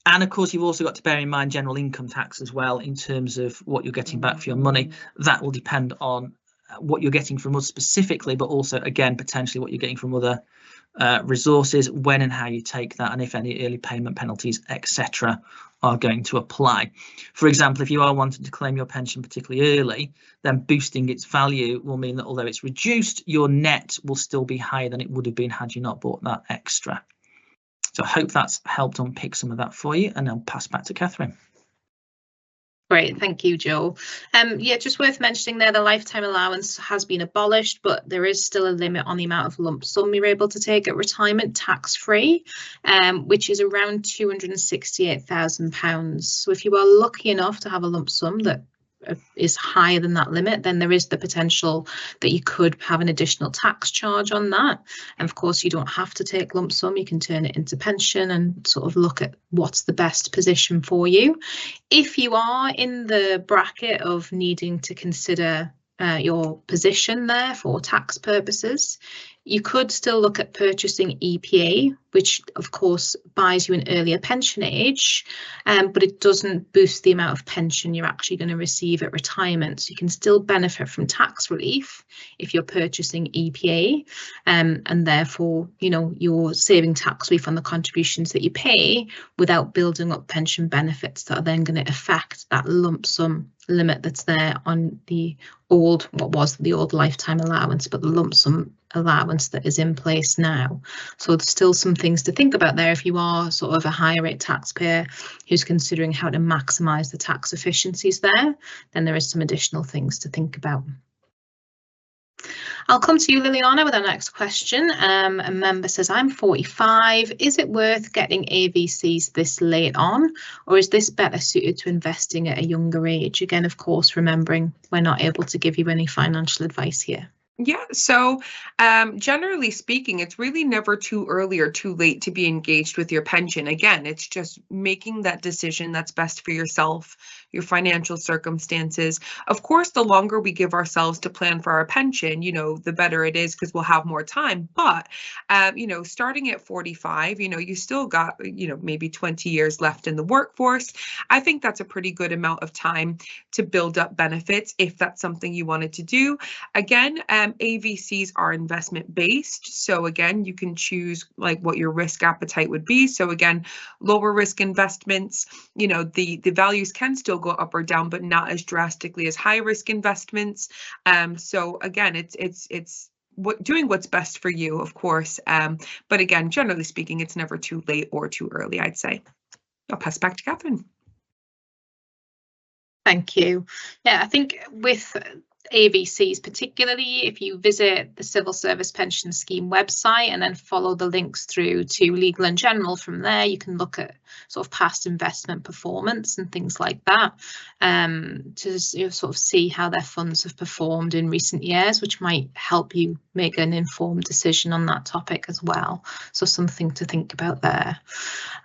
And of course, you've also got to bear in mind general income tax as well in terms of what you're getting back for your money. That will depend on what you're getting from us specifically, but also, again, potentially what you're getting from other resources, when and how you take that, and if any early payment penalties, etc., are going to apply. For example, if you are wanting to claim your pension particularly early, then boosting its value will mean that although it's reduced, your net will still be higher than it would have been had you not bought that extra. So I hope that's helped unpick some of that for you, and I'll pass back to Catherine. Great, thank you, Joe. Yeah, just worth mentioning there, the lifetime allowance has been abolished, but there is still a limit on the amount of lump sum you're able to take at retirement tax-free, which is around £268,000. So if you are lucky enough to have a lump sum that is higher than that limit, then there is the potential that you could have an additional tax charge on that. And of course, you don't have to take lump sum, you can turn it into pension and sort of look at what's the best position for you. If you are in the bracket of needing to consider your position there for tax purposes, you could still look at purchasing EPA, which of course buys you an earlier pension age, but it doesn't boost the amount of pension you're actually going to receive at retirement. So you can still benefit from tax relief if you're purchasing EPA, and therefore, you know, you're saving tax relief on the contributions that you pay without building up pension benefits that are then going to affect that lump sum limit that's there on the old, what was the old lifetime allowance, but the lump sum allowance that is in place now. So there's still some things to think about there if you are sort of a higher rate taxpayer who's considering how to maximise the tax efficiencies there, then there is some additional things to think about. I'll come to you, Liliana, with our next question. A member says, I'm 45. Is it worth getting AVCs this late on, or is this better suited to investing at a younger age? Again, of course, remembering we're not able to give you any financial advice here. Yeah, so generally speaking, it's really never too early or too late to be engaged with your pension. Again, it's just making that decision that's best for yourself, your financial circumstances. Of course, the longer we give ourselves to plan for our pension, you know, the better it is because we'll have more time. But, you know, starting at 45, you know, you still got, you know, maybe 20 years left in the workforce. I think that's a pretty good amount of time to build up benefits if that's something you wanted to do. Again, AVCs are investment based. So again, you can choose like what your risk appetite would be. So again, lower risk investments, you know, the values can still go up or down, but not as drastically as high risk investments. So again, it's doing what's best for you, of course. But again, generally speaking, it's never too late or too early, I'd say. I'll pass back to Catherine. Thank you. Yeah, I think with AVCs particularly, if you visit the Civil Service Pension Scheme website and then follow the links through to Legal and General from there, you can look at sort of past investment performance and things like that, to sort of see how their funds have performed in recent years, which might help you make an informed decision on that topic as well. So something to think about there.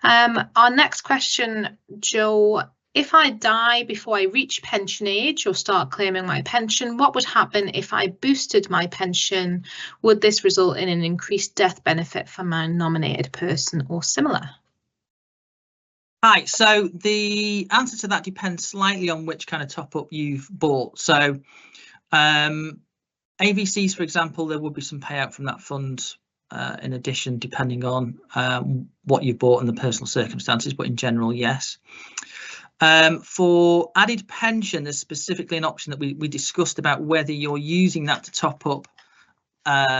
Our next question, Joe. If I die before I reach pension age or start claiming my pension, what would happen if I boosted my pension? Would this result in an increased death benefit for my nominated person or similar? Hi, so the answer to that depends slightly on which kind of top up you've bought. So AVCs, for example, there would be some payout from that fund in addition, depending on what you've bought and the personal circumstances, but in general, yes. For added pension, there's specifically an option that we discussed about whether you're using that to top up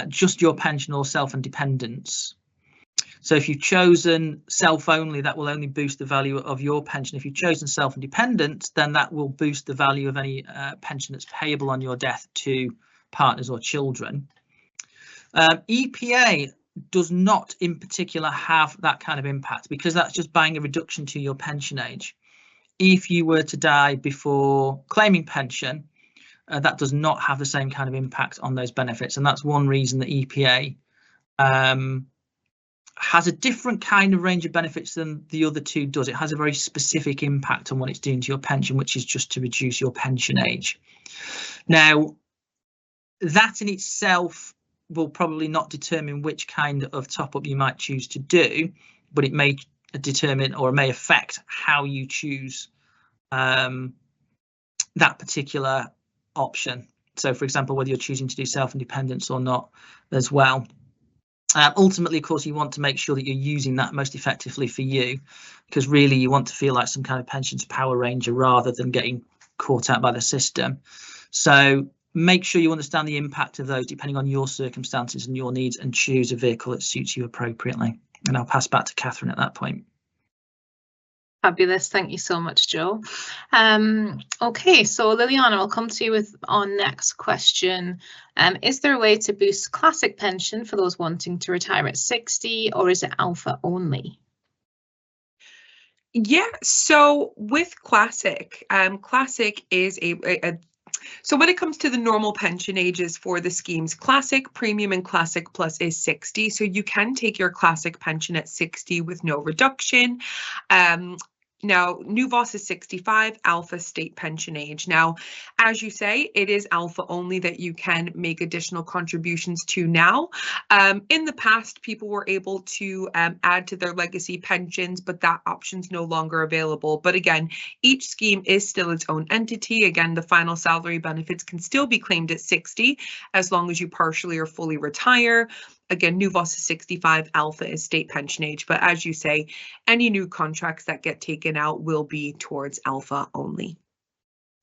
just your pension or self and dependents. So if you've chosen self only, that will only boost the value of your pension. If you've chosen self and dependent, then that will boost the value of any pension that's payable on your death to partners or children. EPA does not in particular have that kind of impact because that's just buying a reduction to your pension age. If you were to die before claiming pension, that does not have the same kind of impact on those benefits. And that's one reason that EPA has a different kind of range of benefits than the other two does. It has a very specific impact on what it's doing to your pension, which is just to reduce your pension age. Now, that in itself will probably not determine which kind of top up you might choose to do, but it may determine or may affect how you choose that particular option. So, for example, whether you're choosing to do self-independence or not as well. Ultimately, of course, you want to make sure that you're using that most effectively for you, because really you want to feel like some kind of pensions Power Ranger rather than getting caught out by the system. So make sure you understand the impact of those depending on your circumstances and your needs, and choose a vehicle that suits you appropriately. And I'll pass back to Catherine at that point. Fabulous. Thank you so much, Joe. OK, so Liliana, I'll come to you with our next question. Is there a way to boost classic pension for those wanting to retire at 60, or is it alpha only? Yeah, so with classic, classic is so when it comes to the normal pension ages for the schemes, classic, premium, and classic plus is 60. So you can take your classic pension at 60 with no reduction. Now, New VOS is 65, alpha state pension age. Now, as you say, it is alpha only that you can make additional contributions to now. In the past, people were able to add to their legacy pensions, but that option's no longer available. But again, each scheme is still its own entity. Again, the final salary benefits can still be claimed at 60 as long as you partially or fully retire. Again, New VOS is 65, alpha is state pension age. But as you say, any new contracts that get taken out will be towards alpha only.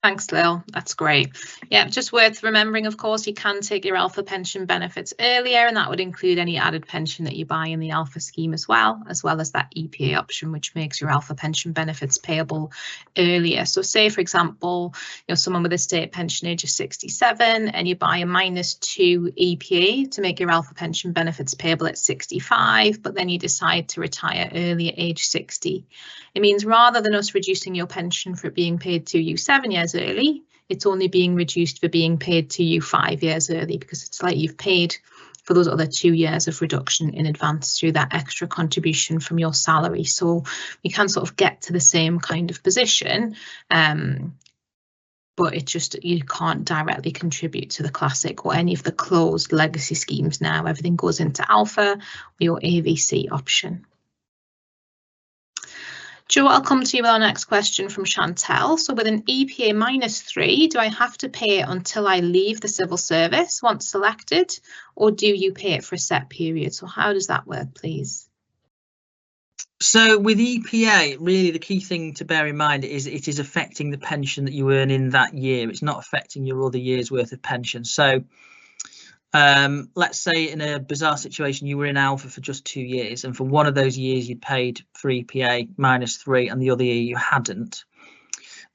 Thanks, Lil. That's great. Yeah, just worth remembering, of course, you can take your alpha pension benefits earlier, and that would include any added pension that you buy in the alpha scheme as well as that EPA option, which makes your alpha pension benefits payable earlier. So say, for example, someone with a state pension age of 67 and you buy a -2 EPA to make your alpha pension benefits payable at 65, but then you decide to retire early at age 60. It means rather than us reducing your pension for it being paid to you 7 years early, it's only being reduced for being paid to you 5 years early, because it's like you've paid for those other 2 years of reduction in advance through that extra contribution from your salary. So we can sort of get to the same kind of position, but it's just you can't directly contribute to the classic or any of the closed legacy schemes now. Everything goes into alpha or your AVC option. Joe, I'll come to you with our next question from Chantel. So with an EPA -3, do I have to pay it until I leave the civil service once selected, or do you pay it for a set period? So how does that work, please? So with EPA, really the key thing to bear in mind is it is affecting the pension that you earn in that year. It's not affecting your other year's worth of pension. So let's say in a bizarre situation, you were in alpha for just 2 years, and for one of those years you paid for EPA -3 and the other year you hadn't.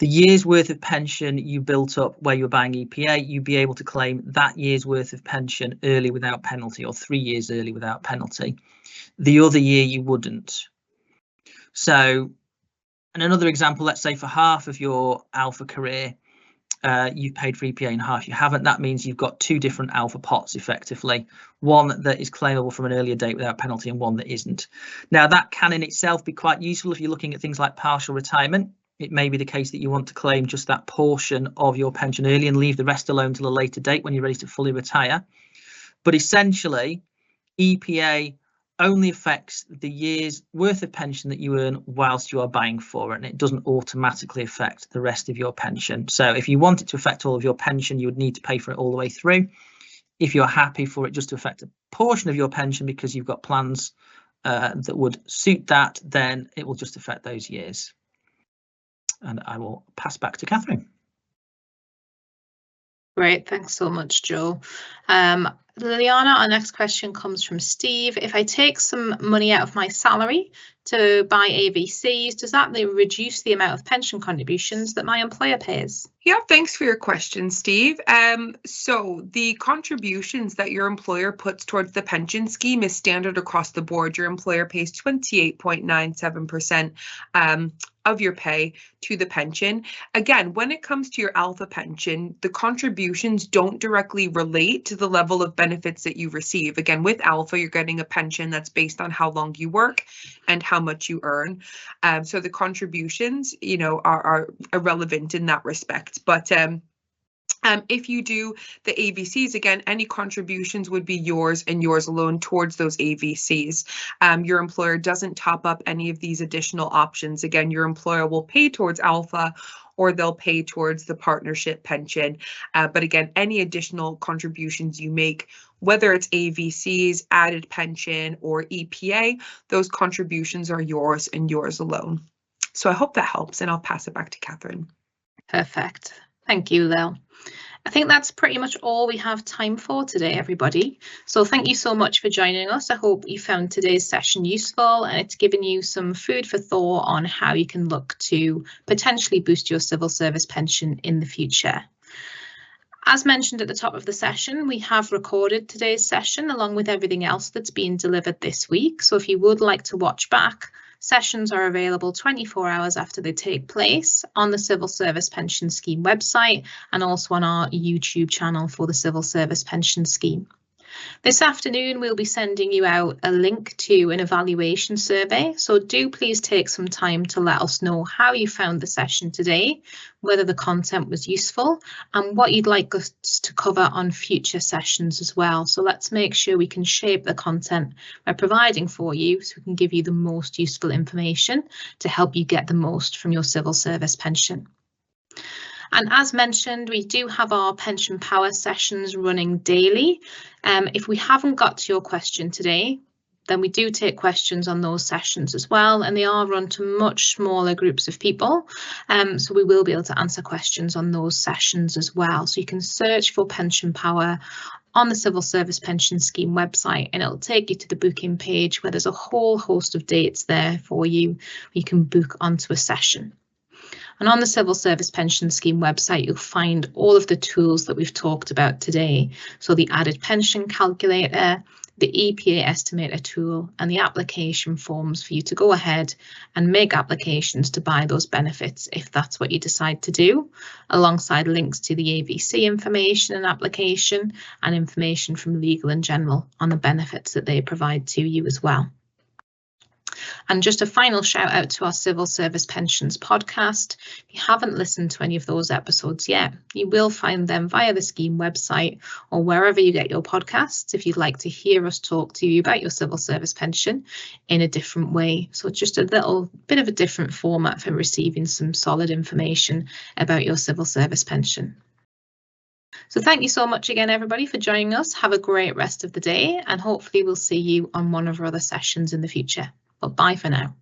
The year's worth of pension you built up where you were buying EPA, you'd be able to claim that year's worth of pension early without penalty, or 3 years early without penalty. The other year you wouldn't. So, and another example, let's say for half of your alpha career, you've paid for EPA and half you haven't. That means you've got 2 different alpha pots effectively, one that is claimable from an earlier date without penalty and one that isn't. Now that can in itself be quite useful if you're looking at things like partial retirement. It may be the case that you want to claim just that portion of your pension early and leave the rest alone till a later date when you're ready to fully retire. But essentially, EPA only affects the year's worth of pension that you earn whilst you are buying for it, and it doesn't automatically affect the rest of your pension. So if you want it to affect all of your pension, you would need to pay for it all the way through. If you're happy for it just to affect a portion of your pension because you've got plans that would suit that, then it will just affect those years. And I will pass back to Catherine. Great, thanks so much, Joe. Liliana, our next question comes from Steve. If I take some money out of my salary to buy AVCs, does that reduce the amount of pension contributions that my employer pays? Yeah, thanks for your question, Steve. So the contributions that your employer puts towards the pension scheme is standard across the board. Your employer pays 28.97% of your pay to the pension. Again, when it comes to your alpha pension, the contributions don't directly relate to the level of benefits that you receive. Again, with alpha, you're getting a pension that's based on how long you work and how much you earn. So the contributions, you know, are irrelevant in that respect. But if you do the AVCs, again, any contributions would be yours and yours alone towards those AVCs. Your employer doesn't top up any of these additional options. Again, your employer will pay towards alpha or they'll pay towards the partnership pension. But again, any additional contributions you make, whether it's AVCs, added pension, or EPA, those contributions are yours and yours alone. So I hope that helps, and I'll pass it back to Catherine. Perfect. Thank you, Lil. I think that's pretty much all we have time for today, everybody. So thank you so much for joining us. I hope you found today's session useful and it's given you some food for thought on how you can look to potentially boost your civil service pension in the future. As mentioned at the top of the session, we have recorded today's session along with everything else that's been delivered this week. So if you would like to watch back, sessions are available 24 hours after they take place on the Civil Service Pension Scheme website and also on our YouTube channel for the Civil Service Pension Scheme. This afternoon, we'll be sending you out a link to an evaluation survey, so do please take some time to let us know how you found the session today, whether the content was useful, and what you'd like us to cover on future sessions as well. So let's make sure we can shape the content we're providing for you so we can give you the most useful information to help you get the most from your civil service pension. And as mentioned, we do have our Pension Power sessions running daily. If we haven't got to your question today, then we do take questions on those sessions as well, and they are run to much smaller groups of people. So we will be able to answer questions on those sessions as well. So you can search for Pension Power on the Civil Service Pension Scheme website, and it'll take you to the booking page where there's a whole host of dates there for you. You can book onto a session. And on the Civil Service Pension Scheme website, you'll find all of the tools that we've talked about today. So the added pension calculator, the EPA estimator tool, and the application forms for you to go ahead and make applications to buy those benefits if that's what you decide to do, alongside links to the AVC information and application and information from Legal and General on the benefits that they provide to you as well. And just a final shout out to our Civil Service Pensions podcast. If you haven't listened to any of those episodes yet, you will find them via the scheme website or wherever you get your podcasts if you'd like to hear us talk to you about your civil service pension in a different way. So just a little bit of a different format for receiving some solid information about your civil service pension. So thank you so much again, everybody, for joining us. Have a great rest of the day, and hopefully we'll see you on one of our other sessions in the future. But bye for now.